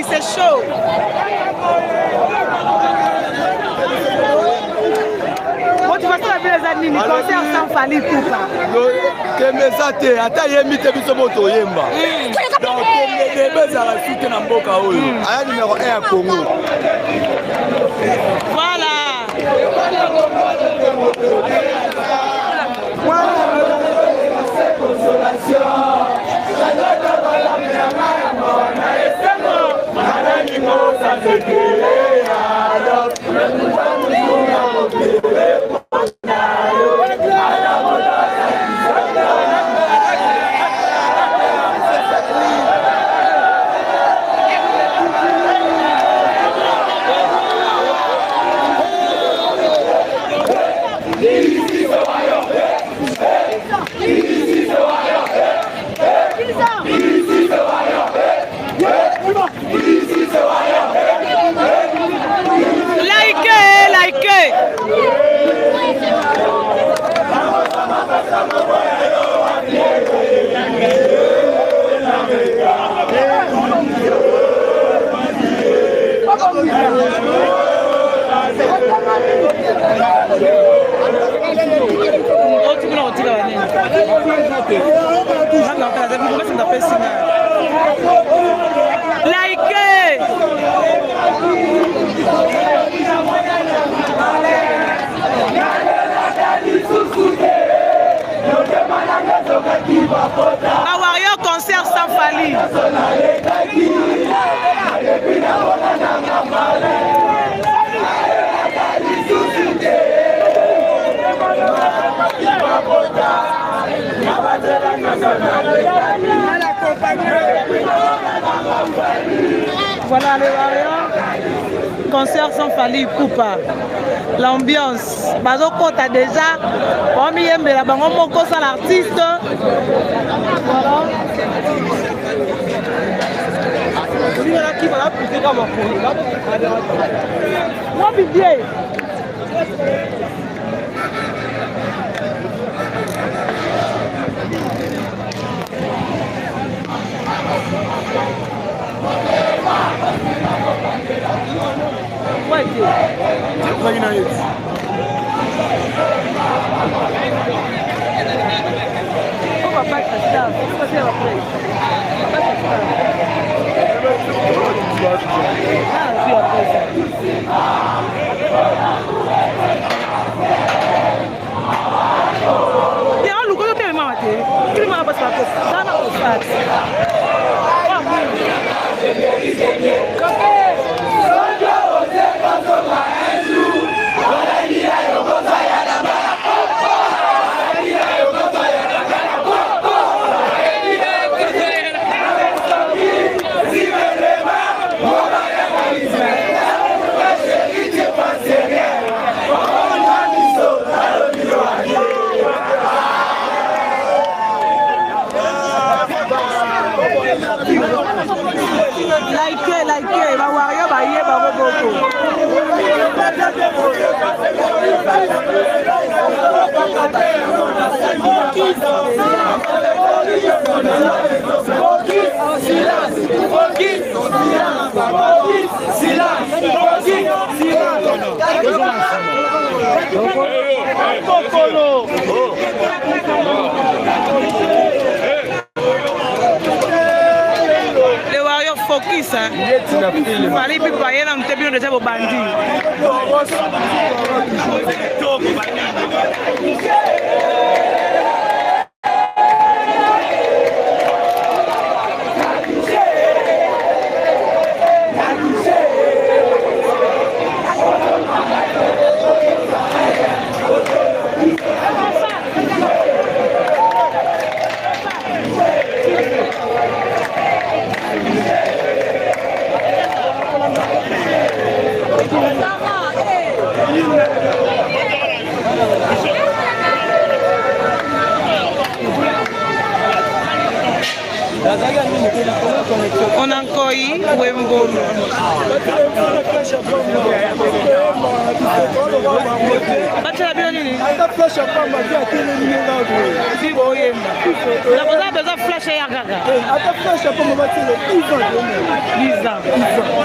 C'est chaud. Motivation à bien les amis, concert sans Fally Ipupa. Que mes athées, attends, yemi te biso moto yemba. Donc les bébés à la suite na mboka oyo. Aya numéro 1 à Congo. Voilà. Warrior concert sans Fally. Voilà les Warriors. Concert sans Fally Ipupa. L'ambiance. Bazoko t'as déjà. On m'y aime la bango moko sans l'artiste. Voilà. Moi Bibier. Like, ma warrior, ma yé, ma roboko. Focus, Les Warriors focus, hein. Il fallait plus payer dans le terme de ces bandits. On a encore eu Wembolo.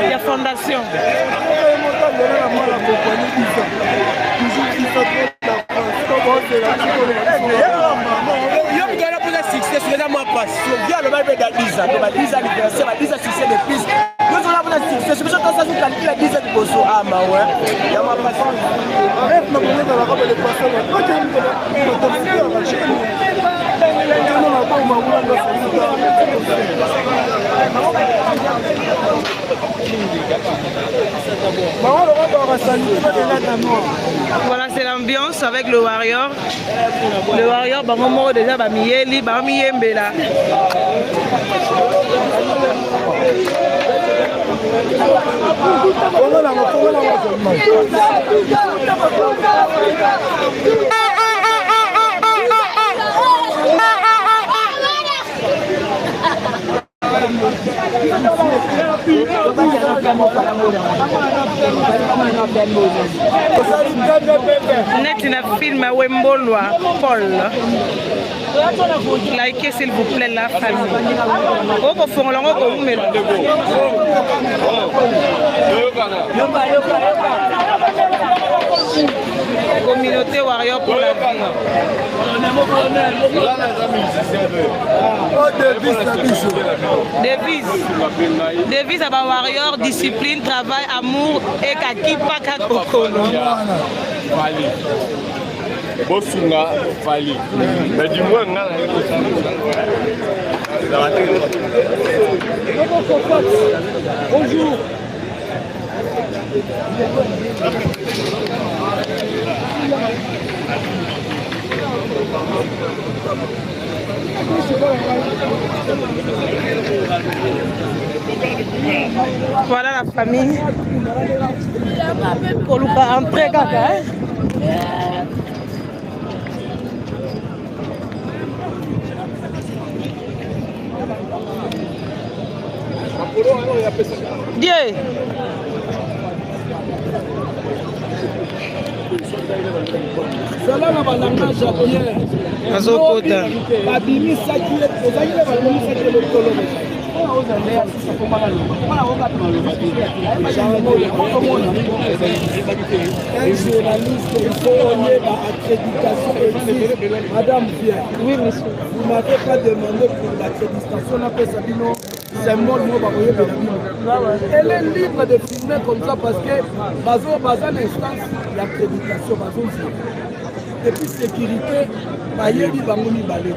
Il y a fondation. Succès sur les mois passés. Bien le même d'Adiza, de Adiza anniversaire, Adiza succès de plus. Nous avons la succès. C'est pour ça que ça nous calcule Adiza de Bosso. Ah, ma ouais. Il y a ma passion. Arrête, ma monnaie dans la robe de poisson. Quand tu voilà, c'est l'ambiance avec le Warrior. Le Warrior, Bangomo déjà, Bamieli, Bamiembela. Net na film à Wembolo, Paul. Likez s'il vous plaît la famille. Oko fongolango ko umela. Communauté Warrior pour la vie. Devise à Warrior, discipline, travail, amour et kakipa kakokolo. Bosunga Fali. Mais du moins, bonjour. Voilà la famille. Pour nous pas entrer caca. Dieu. Cela na balanga japonais. Azokota. Babimi saki ezali na babimi saki le tolo. Un journaliste, il faut donner l'accréditation. Madame Pierre, oui, monsieur. Vous ne m'avez pas demandé pour l'accréditation. On appelle ça bino. C'est moi, elle est libre de filmer comme ça parce que dans l'instance l'accréditation. Et puis sécurité, Bayeli Bangouni Balé.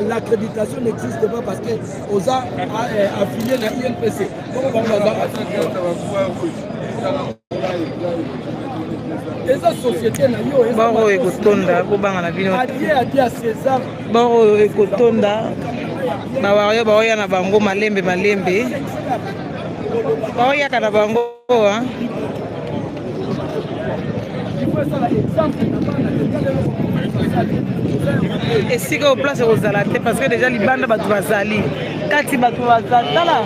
L'accréditation n'existe pas parce que OSA a affilié à l'INPC. Baro ekotonda kobanga na bino baro ekotonda bawario baoya na bango malembe baoyaka na bango esika oplace kozala te parce que déjà libanda bato bazali kati bato bazali tala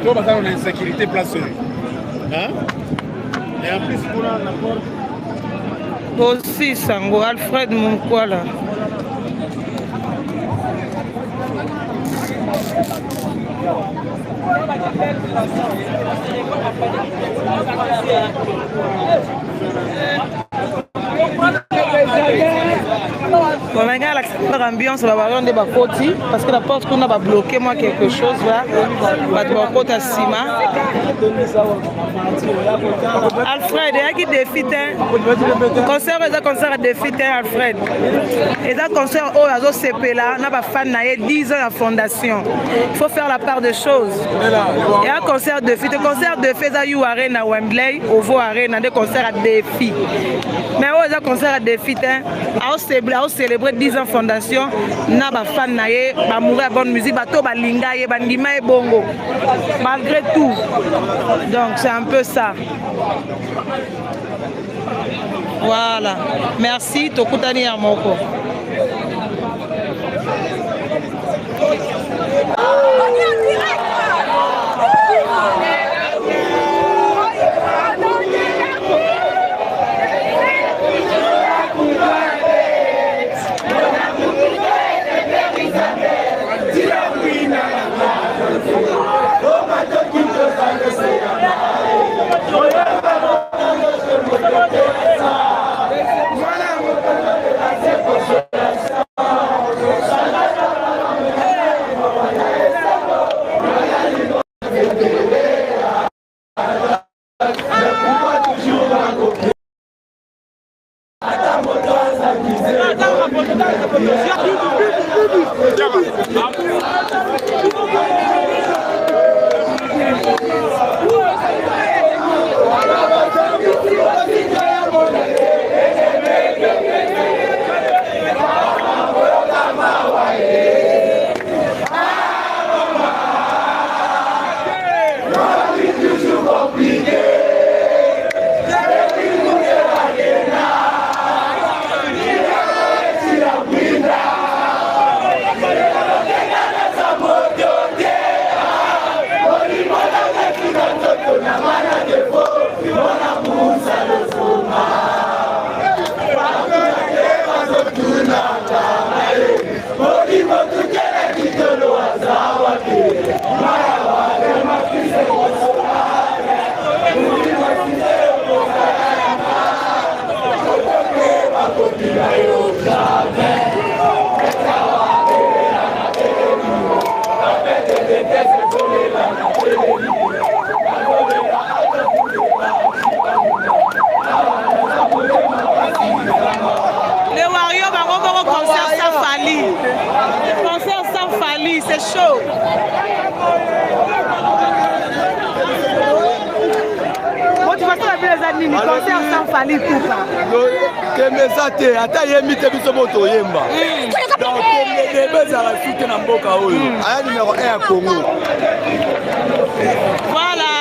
Toi, on a une insécurité place. Hein? Et en plus, pour la porte. Aussi, Sango, Alfred Munkwala. Bon, maintenant, l'ambiance va avoir des bakoti parce que la porte qu'on a bloqué moi quelque chose là. Va devoir côté Sima. Alfred, il y a qui défie concert à défie Alfred. Et dans concert au Azo CP là, on a pas fan naé 10 ans à fondation. Il faut faire la part des choses. Il y a un concert de défi, concert de Feza You Arena Wembley, Ovo Arena, des concerts à défi. Mais au concert à défi, à célébrer 10 ans fondation, na ba fan naé, ba mourir bonne musique, ba to ba linga ye, ba ndima e bongo. Malgré tout. Donc c'est un peu ça. Voilà. Merci, Tokutani Amoko. C'est chaud. Motivation la belle années, concert sans Fally Ipupa. Kemezate, ata yemite biso moto yemba. Donc les belles à la suite na mboka oyo. Aya numéro 1 à Congo. Voilà.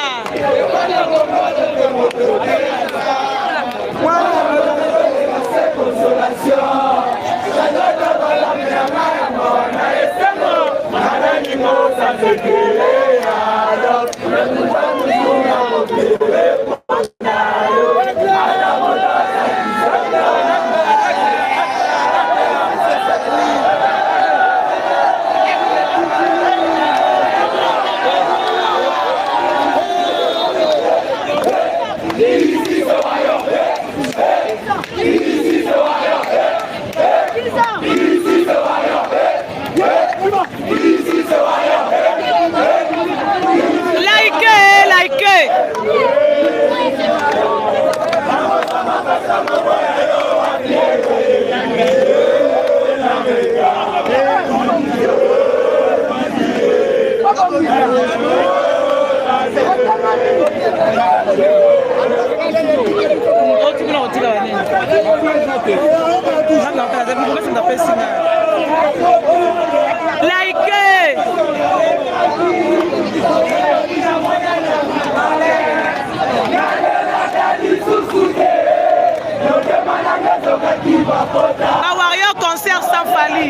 Awario concert sans Fally.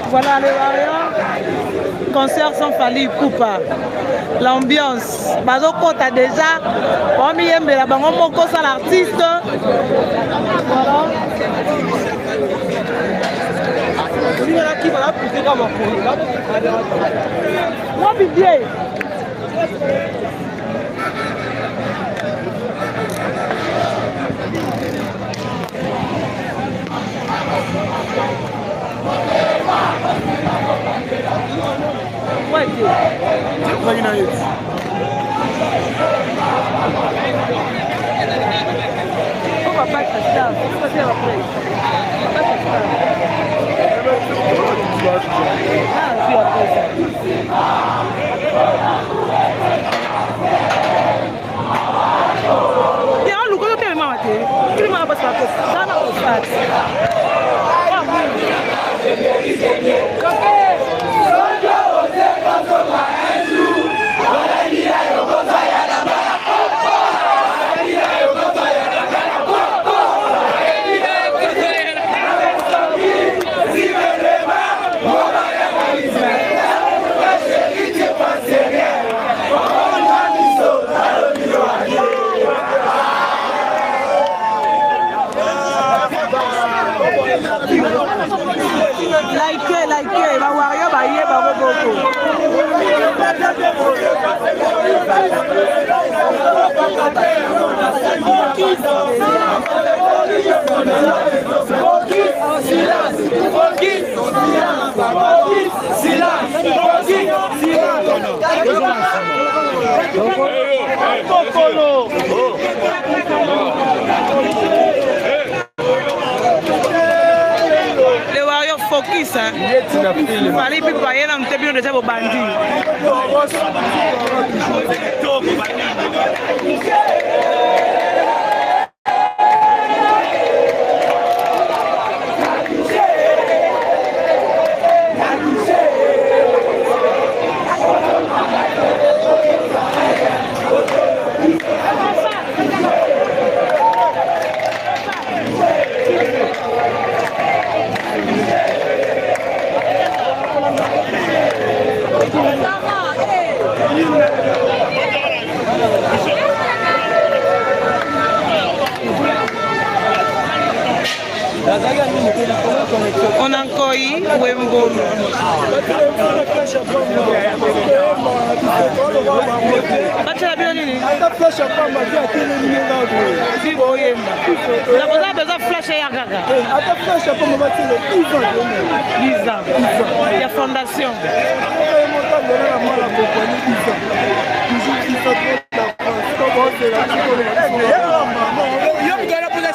Voilà les Warriors. Concert sans Fally Ipupa. L'ambiance. Bazo Kota déjà. On m'y aime la bango moko sans l'artiste. Voilà. Moi, Bibier. Like, la Warrior, bah, y est, bah, les Warriors focus, hein. Fally Ipupa, il y a un petit peu de ça pour bandit. On a encore eu Wembo. Il y a fondation.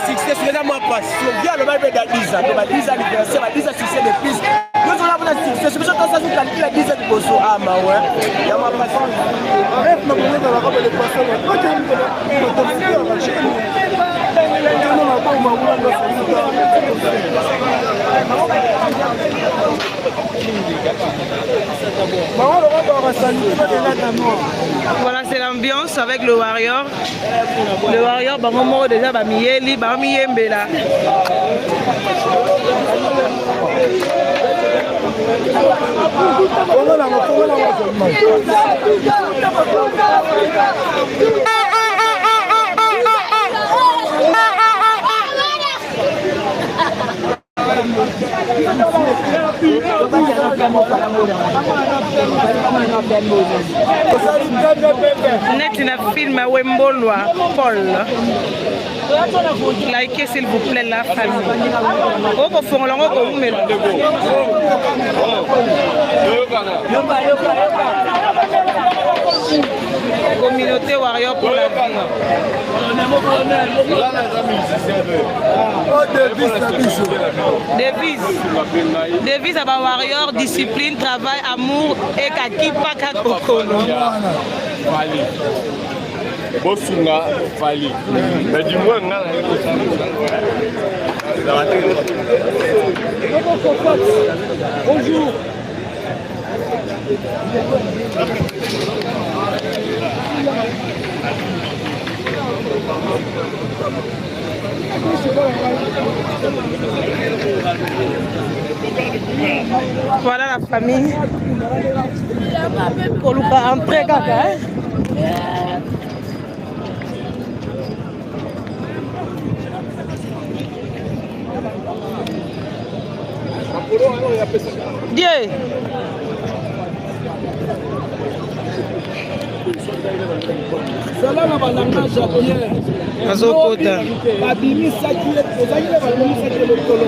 Succès, c'est moi pas. Bien le Bible d'Adiza, de 10 anniversaire, 10 succès de plus. Nous on a pour la succès, c'est pour ça que ça nous calcule à 10 ans de bosso ah ma ouais. Il y a ma passion. Rêve ma bonne dans la robe de poisson. OK, voilà, c'est l'ambiance avec le Warrior. Le Warrior, bah, moi déjà, bah, Mieli, bah, Miembela. Net na film à Wembolwa, Paul. Likez s'il vous plaît la famille. Au fond, on va vous mettre. Communauté Warrior pour la vie. Devise à Warrior, discipline, travail, amour et kakipa kakokolo. Bosunga Fally. Mais du moins, bonjour. Voilà la famille. Pour nous entrer caca. Dieu. Cela na balangage ya bien. Azokota. Babimisaki ezali babimisaki lokolo.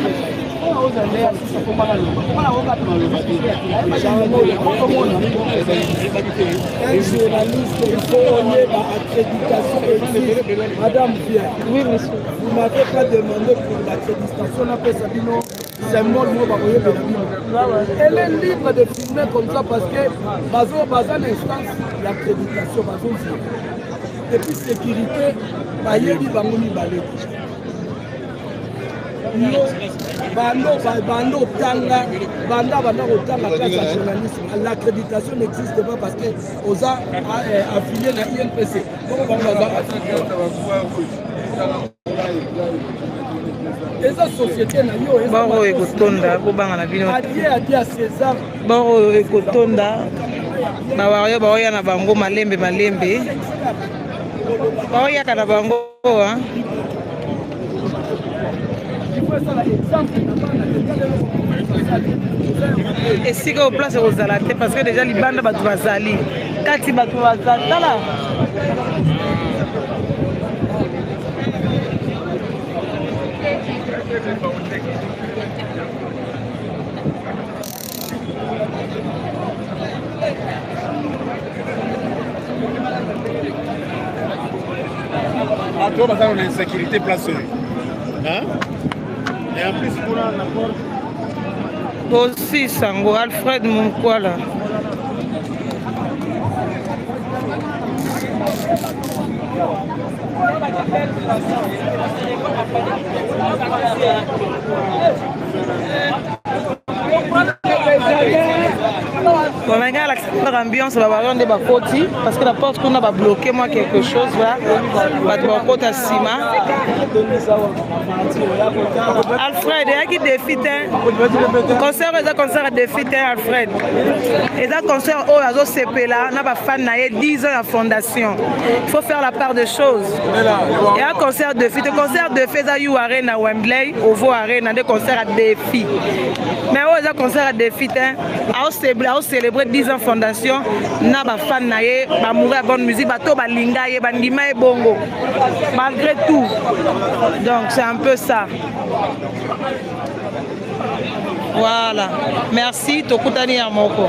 Un journaliste, il faut oyeba accréditation existe. Madame Pierre, Oui, monsieur. vous n'avez pas demandé pour l'accréditation, on appelle ça bino symbole mo bakoyebela bino. Elle est libre de filmer comme ça parce que baza l'instance l'accréditation bazozia. Et puis sécurité, bayebi bango mibale. Bando tanga place à journalisme. L'accréditation n'existe pas parce que OSA affilié à INPC. Eza société na yo Baro ekotonda kobanga na bino. Adi à César. Baro ekotonda. Bawayo baoya na bango malembe. Baoya kana bango hein. Esika au place ozala te parce que déjà libanda batu bazali kati batu bazali tala toi, on a une sécurité placée. Hein? Et en plus, pour la porte. aussi Sango Alfred Munkwala. Bon, maintenant, l'ambiance va avoir des bakoti parce que la porte qu'on a bloqué moi quelque chose là. Va te côté à Sima. Alfred, il y a qui défie concert à défie Alfred. Et ça concert au Azo CP là, on a pas fan naé 10 ans à fondation. Il faut faire la part des choses. Il y a un concert de fête, concert de fête à You Arena Wembley, au Vo Arena, des concerts à défi. Mais au concert à défi, à célébrer 10 ans fondation, na ba fan naé, ba mourir bonne musique, ba to ba linga ye, ba ndima e bongo. Malgré tout. Donc c'est un peu ça. Voilà. Merci, Tokutani Amoko.